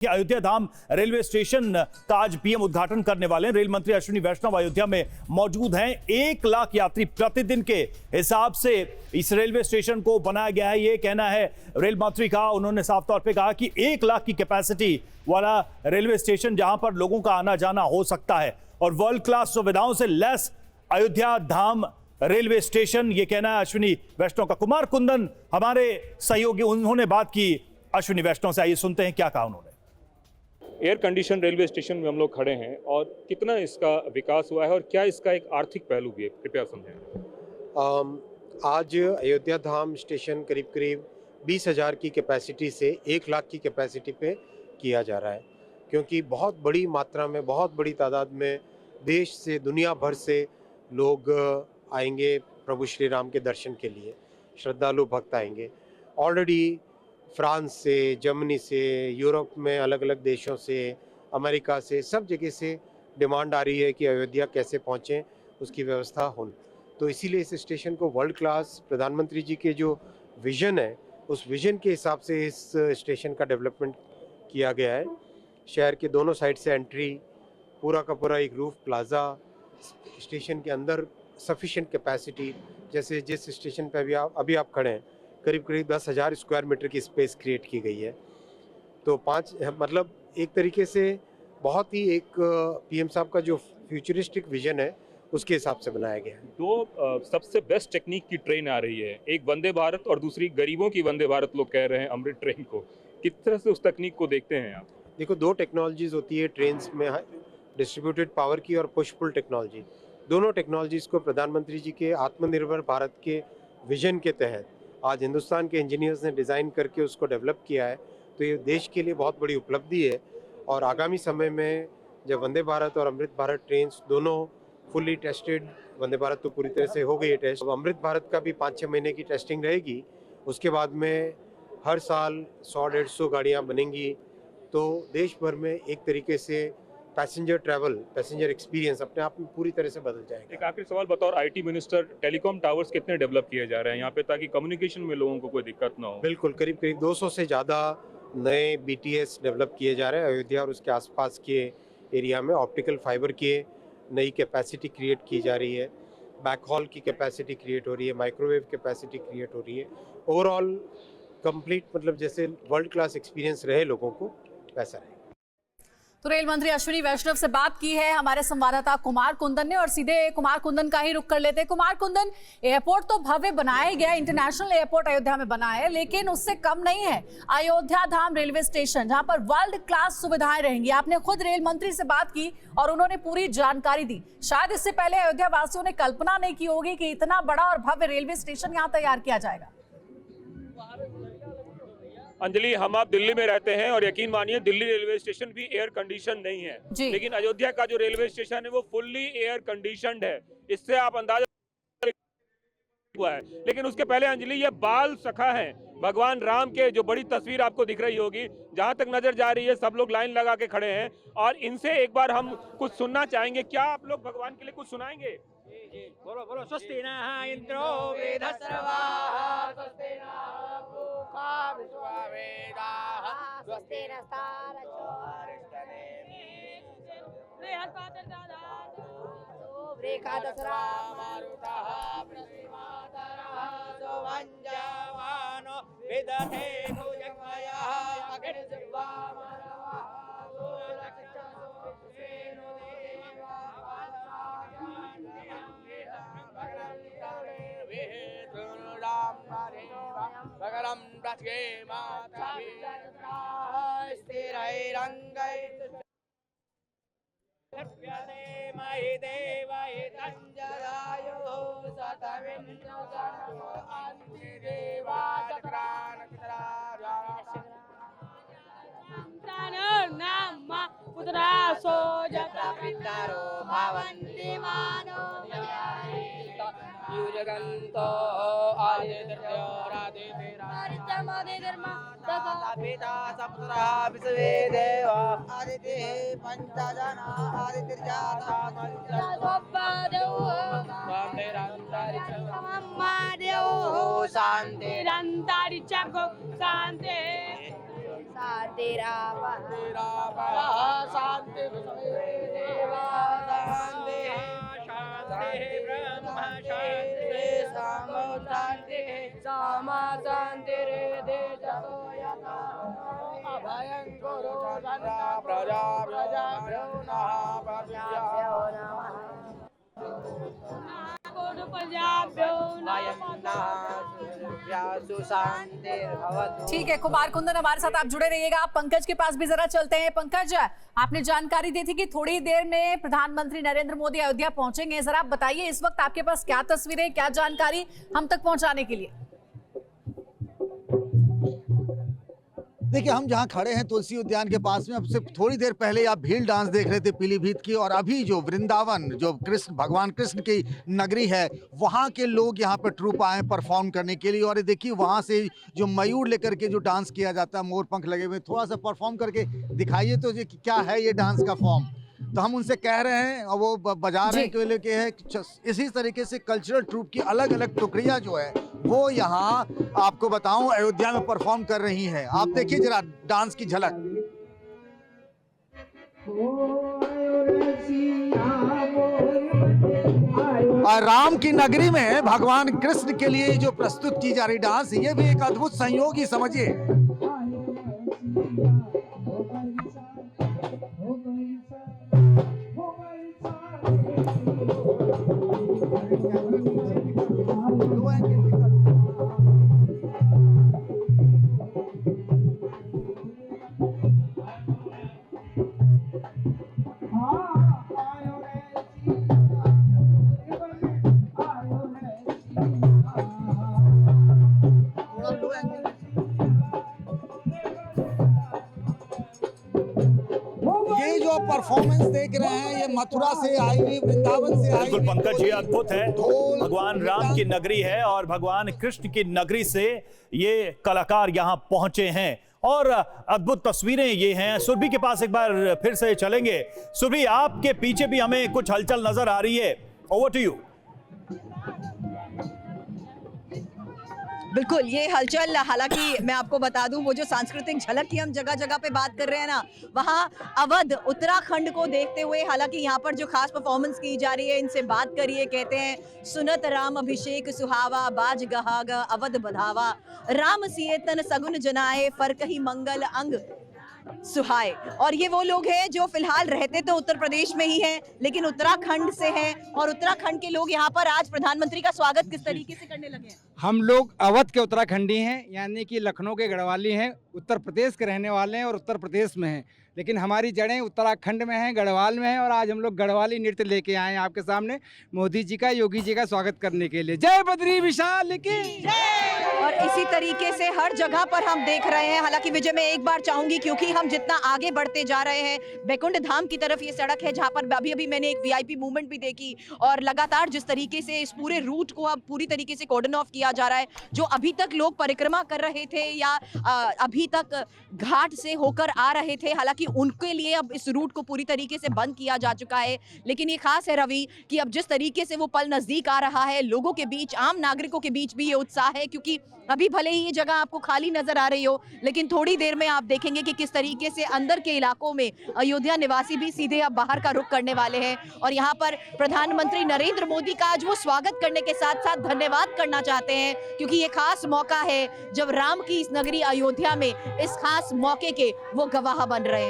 कि अयोध्या धाम railway station का आज पीएम उद्घाटन करने वाले हैं। रेल मंत्री अश्विनी वैष्णव अयोध्या में मौजूद हैं। 1 लाख यात्री प्रतिदिन के हिसाब से इस रेलवे स्टेशन को बनाया गया है, ये कहना है रेल मंत्री का। उन्होंने साफ तौर पे कहा कि 1 लाख की कैपेसिटी वाला रेलवे स्टेशन जहां पर लोगों का आना जाना हो सकता है और वर्ल्ड क्लास सुविधाओं से लैस अयोध्या धाम रेलवे स्टेशन, ये कहना है अश्विनी वैष्णव का। कुमार कुंदन हमारे सहयोगी, उन्होंने बात की अश्विनी वैष्णव से। आइए सुनते हैं क्या कहा उन्होंने। एयर कंडीशन रेलवे स्टेशन में हम लोग खड़े हैं और कितना इसका विकास हुआ है और क्या इसका एक आर्थिक पहलू भी है, कृपया समझें। आज अयोध्या धाम स्टेशन करीब करीब 20,000 की कैपेसिटी से 1 लाख की कैपेसिटी पे किया जा रहा है, क्योंकि बहुत बड़ी मात्रा में, बहुत बड़ी तादाद में देश से, दुनिया भर से लोग आएंगे प्रभु श्री राम के दर्शन के लिए। श्रद्धालु भक्त आएंगे। ऑलरेडी फ्रांस से, जर्मनी से, यूरोप में अलग अलग देशों से, अमेरिका से, सब जगह से डिमांड आ रही है कि अयोध्या कैसे पहुँचें, उसकी व्यवस्था हो। तो इसीलिए इस स्टेशन को वर्ल्ड क्लास, प्रधानमंत्री जी के जो विज़न है उस विज़न के हिसाब से इस स्टेशन का डेवलपमेंट किया गया है। शहर के दोनों साइड से एंट्री, पूरा का पूरा एक रूफ प्लाजा, स्टेशन के अंदर सफिशिएंट कैपेसिटी, जैसे जिस स्टेशन पे अभी आप खड़े हैं, करीब करीब 10,000 स्क्वायर मीटर की स्पेस क्रिएट की गई है। तो मतलब एक तरीके से बहुत ही एक पीएम साहब का जो फ्यूचरिस्टिक विजन है उसके हिसाब से बनाया गया है। दो सबसे बेस्ट टेक्निक की ट्रेन आ रही है, एक वंदे भारत और दूसरी गरीबों की वंदे भारत लोग कह रहे हैं अमृत ट्रेन को। किस तरह से उस तकनीक को देखते हैं आप? देखो, 2 टेक्नोलॉजीज होती है ट्रेन में, डिस्ट्रीब्यूटेड पावर की और पुश पुल टेक्नोलॉजी। दोनों टेक्नोलॉजीज को प्रधानमंत्री जी के आत्मनिर्भर भारत के विजन के तहत आज हिंदुस्तान के इंजीनियर्स ने डिज़ाइन करके उसको डेवलप किया है। तो ये देश के लिए बहुत बड़ी उपलब्धि है। और आगामी समय में जब वंदे भारत और अमृत भारत ट्रेन दोनों फुल्ली टेस्टेड, वंदे भारत तो पूरी तरह से हो गई है टेस्ट, अब अमृत भारत का भी 5-6 महीने की टेस्टिंग रहेगी। उसके बाद में हर साल 100-150 गाड़ियाँ बनेंगी। तो देश भर में एक तरीके से पैसेंजर ट्रैवल, पैसेंजर एक्सपीरियंस अपने आप में पूरी तरह से बदल जाएगा। एक आखिरी सवाल, बतौर आईटी मिनिस्टर, टेलीकॉम टावर्स कितने डेवलप किए जा रहे हैं यहाँ पे ताकि कम्युनिकेशन में लोगों को कोई दिक्कत ना हो? बिल्कुल, करीब करीब 200 से ज़्यादा नए बीटीएस डेवलप किए जा रहे हैं। अयोध्या और उसके आसपास के एरिया में ऑप्टिकल फाइबर की नई कैपेसिटी क्रिएट की जा रही है, बैकहॉल की कैपेसिटी क्रिएट हो रही है, माइक्रोवेव कैपेसिटी क्रिएट हो रही है। ओवरऑल कंप्लीट, मतलब जैसे वर्ल्ड क्लास एक्सपीरियंस रहे लोगों को, वैसा रहे। तो रेल मंत्री अश्विनी वैष्णव से बात की है हमारे संवाददाता कुमार कुंदन ने, और सीधे कुमार कुंदन का ही रुख कर लेते हैं। कुमार कुंदन, एयरपोर्ट तो भव्य बनाया गया, इंटरनेशनल एयरपोर्ट अयोध्या में बना है, लेकिन उससे कम नहीं है अयोध्या धाम रेलवे स्टेशन, जहां पर वर्ल्ड क्लास सुविधाएं रहेंगी। आपने खुद रेल मंत्री से बात की और उन्होंने पूरी जानकारी दी। शायद इससे पहले अयोध्या वासियों ने कल्पना नहीं की होगी कि इतना बड़ा और भव्य रेलवे स्टेशन यहाँ तैयार किया जाएगा। अंजलि, हम आप दिल्ली में रहते हैं और यकीन मानिए दिल्ली रेलवे स्टेशन भी एयर कंडीशन नहीं है, लेकिन अयोध्या का जो रेलवे स्टेशन है वो फुल्ली एयर कंडीशनड है। इससे आप अंदाजा हुआ है। लेकिन उसके पहले अंजलि, ये बाल सखा है भगवान राम के, जो बड़ी तस्वीर आपको दिख रही होगी, जहां तक नजर जा रही है सब लोग लाइन लगा के खड़े हैं और इनसे एक बार हम कुछ सुनना चाहेंगे। क्या आप लोग भगवान के लिए कुछ सुनाएंगे? बोलो बोलो। स्वस्ति नः इंद्रो वेदस्रवाः, स्वस्ति नः पूषा विश्ववेदाः, स्वस्ति नस्तारचो अरिष्टनेमिः, बृहस्पतिर्दधातु मारुतः पृथ्वीमातरः, सुवञ्जमानो विदधे भुजङ्गमयः, अग्निजिह्वामरवः, सुरक्षसो सेनो देवा भगरं प्रत्ये माता महि देव हितञ्जलायुः सतविन्दो अन्ति देवा चक्रानकितराजाः पुत्रासो जता पितरो भवन्ति मानो युजगन्तो आदित्यो राधिर्मा तथा पिता सपुत्रा विश्वे देवा आदित्य पंचजना आदित्यजाता शांति तेरा शांति देवा शांति ब्रह्म शांति सामा शांति रे दे अभयं गुरु प्रजा ठीक है, कुमार कुंदन हमारे साथ आप जुड़े रहिएगा। आप पंकज के पास भी जरा चलते हैं। पंकज, आपने जानकारी दी थी कि थोड़ी देर में प्रधानमंत्री नरेंद्र मोदी अयोध्या पहुंचेंगे। जरा आप बताइए इस वक्त आपके पास क्या तस्वीरें, क्या जानकारी हम तक पहुंचाने के लिए। देखिए, हम जहां खड़े हैं तुलसी उद्यान के पास में, अब से थोड़ी देर पहले आप भील डांस देख रहे थे पीलीभीत की, और अभी जो वृंदावन, जो भगवान कृष्ण की नगरी है, वहां के लोग यहां पर ट्रूप आए परफॉर्म करने के लिए। और ये देखिए, वहां से जो मयूर लेकर के जो डांस किया जाता है, मोर पंख लगे हुए, थोड़ा सा परफॉर्म करके दिखाइए तो ये क्या है ये डांस का फॉर्म। तो हम उनसे कह रहे हैं और वो बजा रहे हैं कि है इसी तरीके से कल्चरल ट्रूप की अलग अलग टुकड़ियां जो है वो यहाँ आपको बताऊं अयोध्या में परफॉर्म कर रही हैं। आप देखिए जरा डांस की झलक। और राम की नगरी में भगवान कृष्ण के लिए जो प्रस्तुत की जा रही डांस, ये भी एक अद्भुत संयोग ही समझिए। ये जो परफॉर्मेंस देख रहे हैं ये मथुरा से आई हुई, वृंदावन से आई। बिल्कुल पंकज, ये अद्भुत है। भगवान राम की नगरी है और भगवान कृष्ण की नगरी से ये कलाकार यहाँ पहुंचे हैं और अद्भुत तस्वीरें ये हैं। सुरभि के पास एक बार फिर से चलेंगे। सुरभि, आपके पीछे भी हमें कुछ हलचल नजर आ रही है। Over to you. बिल्कुल, ये हलचल, हालांकि मैं आपको बता दूं, वो जो सांस्कृतिक झलक की हम जगह जगह पे बात कर रहे हैं ना, वहाँ अवध उत्तराखंड को देखते हुए हालांकि यहाँ पर जो खास परफॉर्मेंस की जा रही है, इनसे बात करिए। कहते हैं सुनत राम अभिषेक सुहावा, बाज गहाग अवध बधावा, राम सिए तन सगुन जनाए, फरकही मंगल अंग सुहाए। और ये वो लोग हैं जो फिलहाल रहते तो उत्तर प्रदेश में ही हैं, लेकिन उत्तराखंड से हैं, और उत्तराखंड के लोग यहाँ पर आज प्रधानमंत्री का स्वागत किस तरीके से करने लगे हैं? हम लोग अवध के उत्तराखंडी हैं, यानी कि लखनऊ के गढ़वाली हैं, उत्तर प्रदेश के रहने वाले हैं और उत्तर प्रदेश में हैं, लेकिन हमारी जड़ें उत्तराखंड में हैं, गढ़वाल में हैं। और आज हम लोग गढ़वाली नृत्य लेके आए हैं आपके सामने मोदी जी का, योगी जी का स्वागत करने के लिए। जय बद्री विशाल की जय। और इसी तरीके से हर जगह पर हम देख रहे हैं। हालांकि विजय, मैं एक बार चाहूंगी, क्योंकि हम जितना आगे बढ़ते जा रहे हैं, बैकुंठ धाम की तरफ ये सड़क है जहां पर अभी मैंने एक वीआईपी मूवमेंट भी देखी, और लगातार जिस तरीके से इस पूरे रूट को अब पूरी तरीके से कॉर्डन ऑफ किया जा रहा है। जो अभी तक लोग परिक्रमा कर रहे थे या अभी तक घाट से होकर आ रहे थे, हालांकि उनके लिए अब इस रूट को पूरी तरीके से बंद किया जा चुका है। लेकिन ये खास है रवि कि अब जिस तरीके से वो पल नजदीक आ रहा है, लोगों के बीच, आम नागरिकों के बीच भी ये उत्साह है, क्योंकि अभी भले ही ये जगह आपको खाली नजर आ रही हो, लेकिन थोड़ी देर में आप देखेंगे कि किस तरीके से अंदर के इलाकों में अयोध्या निवासी भी सीधे अब बाहर का रुख करने वाले हैं। और यहाँ पर प्रधानमंत्री नरेंद्र मोदी का आज वो स्वागत करने के साथ साथ धन्यवाद करना चाहते हैं, क्योंकि ये खास मौका है जब राम की इस नगरी अयोध्या में इस खास मौके के वो गवाह बन रहे हैं।